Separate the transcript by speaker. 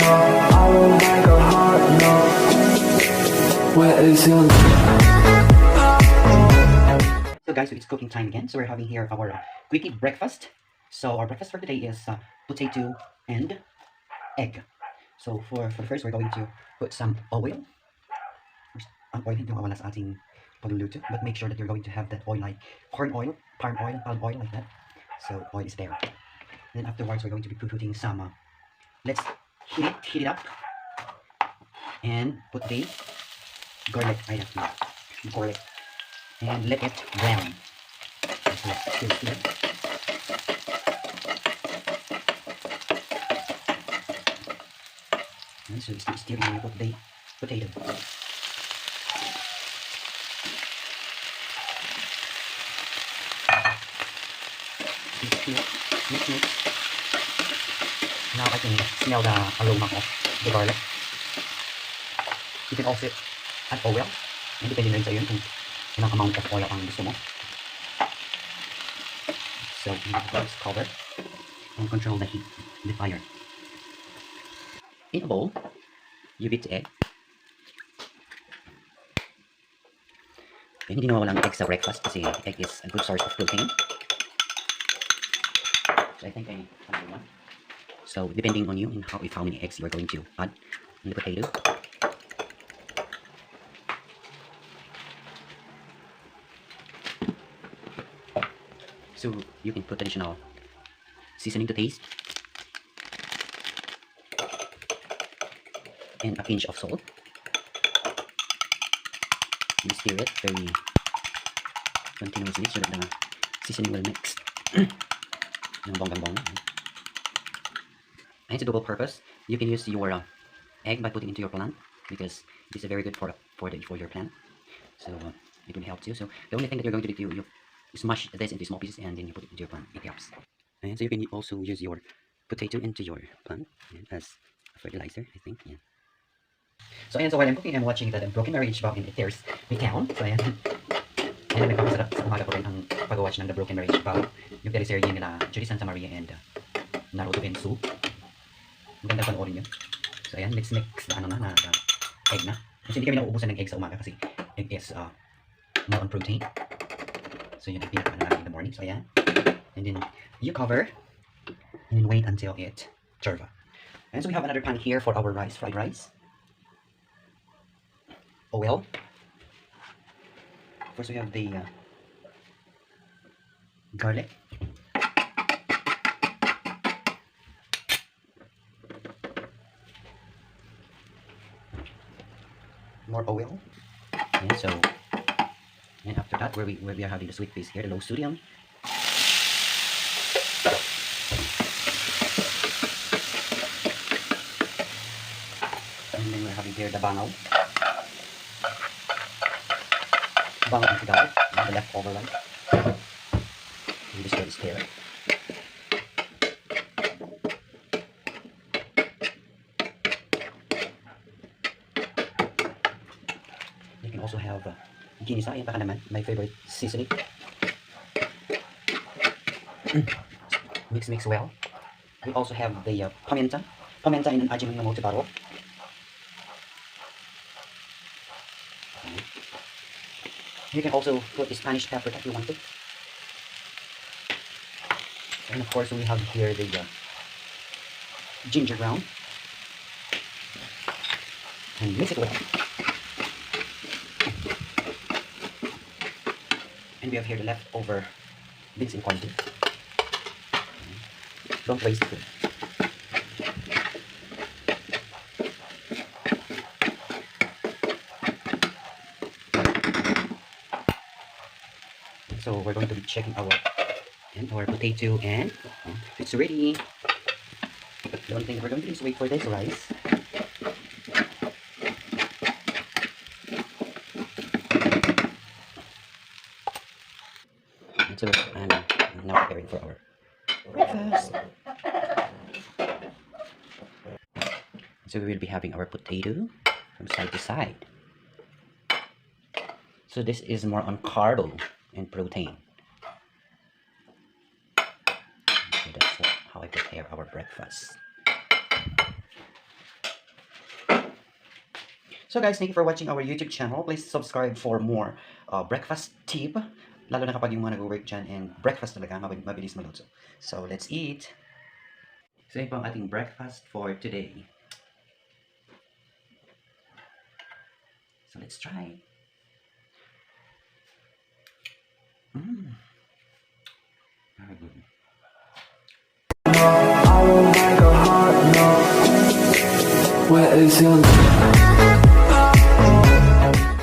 Speaker 1: I will make a heart no. Where is your
Speaker 2: So guys, so it's cooking time again. So we're having here our quickie breakfast. So our breakfast for today is potato and egg. So for the first, we're going to put some oil. Ang oil, hindi mawala sa ating pagluluto. But make sure that you're going to have that oil like corn oil, palm oil like that. So oil is there. Then afterwards, we're going to be putting some, let's heat it up. And put the garlic right after garlic. And let it brown. So let's stir it. And so stir and put the potato. Mix. Now I can smell the aroma of the garlic. You can also add oil. And depende rin sa iyo kung ilang amount of oil ang gusto mo. So you just cover and control the heat, the fire. In a bowl, you beat the egg. And hindi nawawala ang egg sa breakfast kasi egg is a good source of protein. So I think I have one. So depending on you and how many eggs you are going to add in the potato. So you can put additional seasoning to taste and a pinch of salt. You stir it very continuously so that the seasoning will mix. Ng bonggang-bong. And it's a double purpose. You can use your egg by putting into your plant because it's very good for your plant. So it will help you. So the only thing that you're going to do, you smash this into small pieces and then you put it into your plant. It helps. And so you can also use your potato into your plant as a fertilizer, I think. Yeah. So ayan, so while I'm cooking, I'm watching the Broken Marriage Vow in There's Recount. So ayan. And nagpapasarap sa umaga ko rin ang pag-watch ng The Broken Marriage Vow. Yung teleserye nila Judy Santa Maria and Naruto and Sue. Ang ganda panoorin nyo. So ayan, let's mix the egg na. Kasi hindi kami nauubusan ng egg sa umaga kasi egg is more on protein. So yun ang pinaka natin in the morning. So ayan. And then you cover and then wait until it turva. And so we have another pan here for our rice, fried rice. Oil. First we have the garlic. More oil. And so, and after that, where we are having the sweet paste here, the low sodium. And then we're having here the bangaw. Bangaw and garlic, the leftover one. And this one is here. You can also have ginisa, yan baka naman, my favorite seasoning. Mix well. We also have the pimenta in an ajimang na multibaro. You can also put the Spanish pepper if you want to. And of course we have here the ginger ground. And mix it well. And we have here the leftover beans in quantity. Don't waste it. So we're going to be checking our potato and it's ready. The only thing we're going to do is wait for this rice. And so I'm now preparing for our breakfast. So we will be having our potato from side to side. So this is more on carbo and protein. So that's how I prepare our breakfast. So guys, thank you for watching our YouTube channel. Please subscribe for more breakfast tip. Lalo na kapag yung mga nag-work dyan and breakfast talaga, mabilis maluto. So let's eat. So yun po ang ating breakfast for today. So let's try. Very good.
Speaker 1: I will make a hot note. Where is your